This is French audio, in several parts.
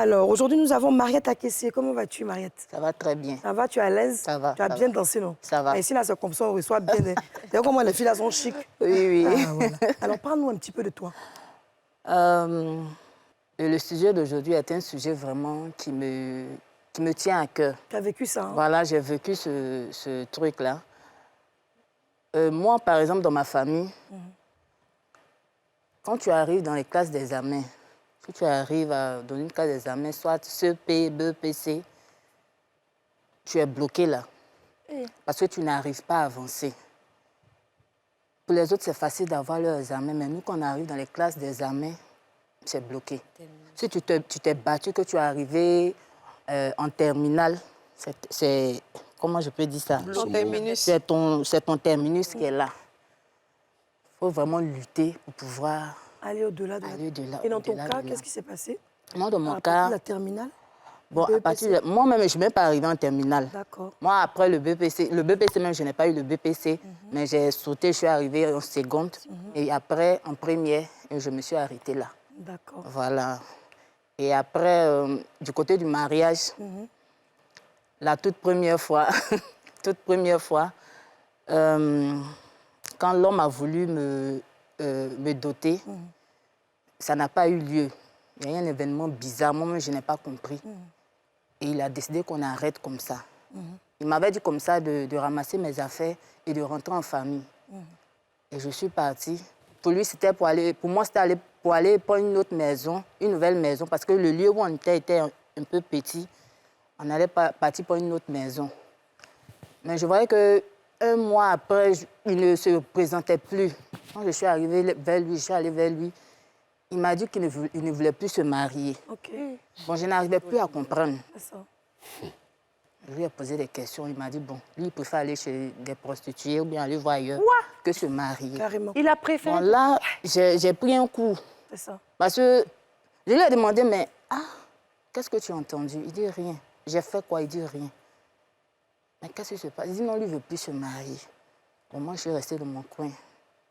Alors, aujourd'hui, nous avons Mariette Akessé. Comment vas-tu, Mariette? Ça va très bien. Ça va, tu es à l'aise? Ça va. Tu as bien dansé, non? Ça va. Et ici, là, c'est comme ça, on reçoit bien. D'ailleurs, comment les filles, là, sont chic. Oui, oui. Ah, voilà. Alors, parle-nous un petit peu de toi. Le sujet d'aujourd'hui est un sujet vraiment qui me tient à cœur. Tu as vécu ça, hein? Voilà, j'ai vécu ce truc-là. Moi, par exemple, dans ma famille, quand tu arrives dans les classes d'examen, si tu arrives dans une classe d'examen, soit CP, BP, C, tu es bloqué là. Parce que tu n'arrives pas à avancer. Pour les autres, c'est facile d'avoir leur examen, mais nous, quand on arrive dans les classes d'examen, c'est bloqué. Si tu t'es battu, que tu es arrivé en terminale, c'est... Comment je peux dire ça? C'est ton terminus qui est là. Il faut vraiment lutter pour pouvoir... Aller au-delà de la... Et dans ton cas, qu'est-ce qui s'est passé? Moi, dans mon cas... À cas... partir de la terminale? Bon, à partir de... Moi-même, je ne suis même pas arrivée en terminale. D'accord. Moi, après le BPC même, je n'ai pas eu le BPC, mais j'ai sauté, je suis arrivée en seconde. Et après, en première, je me suis arrêtée là. D'accord. Voilà. Et après, du côté du mariage, la toute première fois, quand l'homme a voulu me doter, ça n'a pas eu lieu. Il y a eu un événement bizarre, moi-même, je n'ai pas compris. Et il a décidé qu'on arrête comme ça. Il m'avait dit comme ça de ramasser mes affaires et de rentrer en famille. Et je suis partie. Pour lui, c'était pour moi, c'était pour aller pour une autre maison, une nouvelle maison, parce que le lieu où on était un peu petit. On allait partir pour une autre maison. Mais je voyais qu'un mois après, il ne se présentait plus. Quand je suis arrivée vers lui, je suis allée vers lui, il m'a dit qu'il ne voulait plus se marier. Okay. Bon, je n'arrivais plus à comprendre. Ça. Je lui ai posé des questions. Il m'a dit, bon, lui, il préfère aller chez des prostituées ou bien aller voir ailleurs que se marier. Carrément. Il a préféré... Bon, là, j'ai pris un coup. C'est ça. Parce que je lui ai demandé, mais qu'est-ce que tu as entendu? Il dit rien. J'ai fait quoi? Il dit rien. Mais qu'est-ce qui se passe? Il dit non, lui ne veut plus se marier. Bon, moi, je suis restée dans mon coin.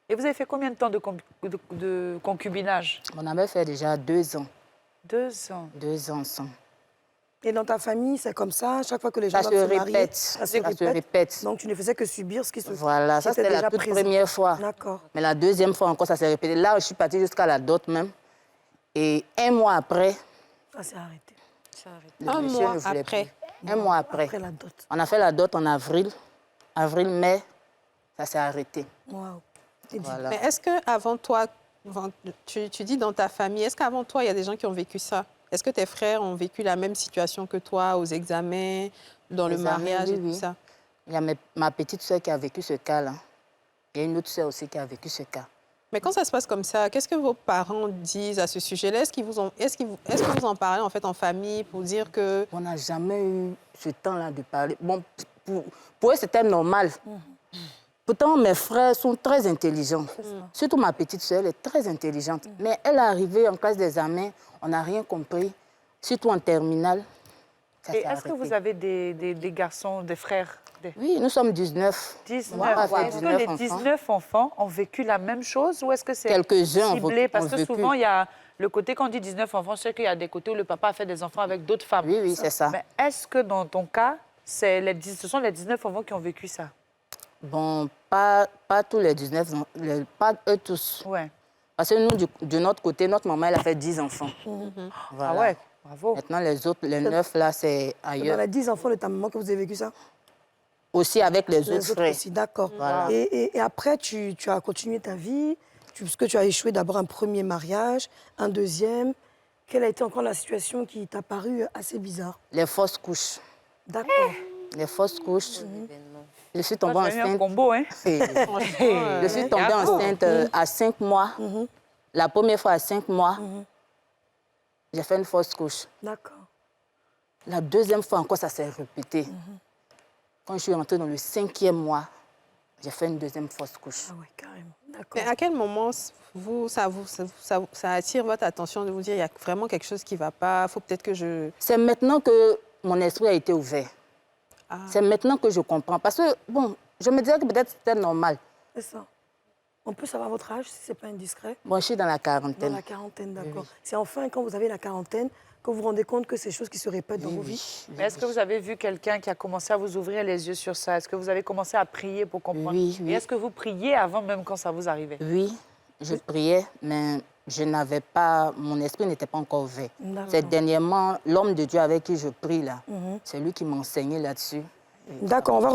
Et vous avez fait combien de temps de concubinage? On avait fait déjà 2 ans. 2 ans. 2 ans ensemble. Et dans ta famille, c'est comme ça? Chaque fois que les gens ça doivent se se marier, répète. ça se répète. Donc, tu ne faisais que subir ce qui se... Voilà, ça c'était la toute première fois. D'accord. Mais la deuxième fois encore, ça s'est répété. Là, je suis partie jusqu'à la dot même. Et un mois après... Ça s'est arrêté. Un mois après. Un mois après. Après la dot. On a fait la dot en avril. Avril-mai, ça s'est arrêté. Waouh. Voilà. Mais est-ce qu'avant toi, tu dis dans ta famille, est-ce qu'avant toi, il y a des gens qui ont vécu ça? Est-ce que tes frères ont vécu la même situation que toi, aux examens, dans le mariage et tout ça? Il y a ma petite soeur qui a vécu ce cas-là. Il y a une autre soeur aussi qui a vécu ce cas. Mais quand ça se passe comme ça, qu'est-ce que vos parents disent à ce sujet-là? Est-ce que vous en parlez en fait en famille pour dire que... On n'a jamais eu ce temps-là de parler. Bon, pour eux, c'était normal. Pourtant, mes frères sont très intelligents. Surtout ma petite soeur, elle est très intelligente. Mais elle est arrivée en classe d'examen, on n'a rien compris. Surtout en terminale. Et est-ce que vous avez des garçons, des frères? Oui, nous sommes 19. 19. Est-ce que les 19 enfants ont vécu la même chose ou est-ce que c'est quelques-uns ciblé? Parce que vécu. souvent, il y a le côté, quand on dit 19 enfants, c'est qu'il y a des côtés où le papa a fait des enfants avec d'autres femmes. Oui, oui, c'est ça. Mais est-ce que dans ton cas, ce sont les 19 enfants qui ont vécu ça? Bon, pas tous les 19, pas eux tous. Ouais. Parce que nous, de notre côté, notre maman, elle a fait 10 enfants. Voilà. Ah ouais, bravo. Maintenant, les autres, les 9, là, c'est ailleurs. Dans les 10 enfants de ta maman que vous avez vécu ça? Aussi avec les autres frères. Aussi, d'accord. Voilà. Et après, tu as continué ta vie, parce que tu as échoué d'abord un premier mariage, un deuxième. Quelle a été encore la situation qui t'a paru assez bizarre? Les fausses couches. D'accord. Les fausses couches. Je suis tombée enceinte. un combo, hein? Je suis tombée enceinte à 5 mois. La première fois à 5 mois, j'ai fait une fausse couche. D'accord. La deuxième fois encore, ça s'est répété. Quand je suis rentrée dans le 5e mois, j'ai fait une deuxième fausse couche. Ah oui, carrément. D'accord. Mais à quel moment ça attire votre attention de vous dire il y a vraiment quelque chose qui ne va pas, il faut peut-être que je... C'est maintenant que mon esprit a été ouvert. C'est maintenant que je comprends. Parce que, bon, je me disais que peut-être c'était normal. C'est ça. On peut savoir votre âge, si ce n'est pas indiscret? Moi, je suis dans la Dans quarantaine. la quarantaine, d'accord. Oui. C'est enfin quand vous avez la quarantaine que vous vous rendez compte que c'est des choses qui se répètent dans vos vies? Mais est-ce que vous avez vu quelqu'un qui a commencé à vous ouvrir les yeux sur ça? Est-ce que vous avez commencé à prier pour comprendre? Oui, oui. Et est-ce que vous priez avant même quand ça vous arrivait? Oui, je priais, mais je n'avais pas... Mon esprit n'était pas encore ouvert. D'accord. C'est dernièrement l'homme de Dieu avec qui je prie, là. C'est lui qui m'a enseigné là-dessus. D'accord, on va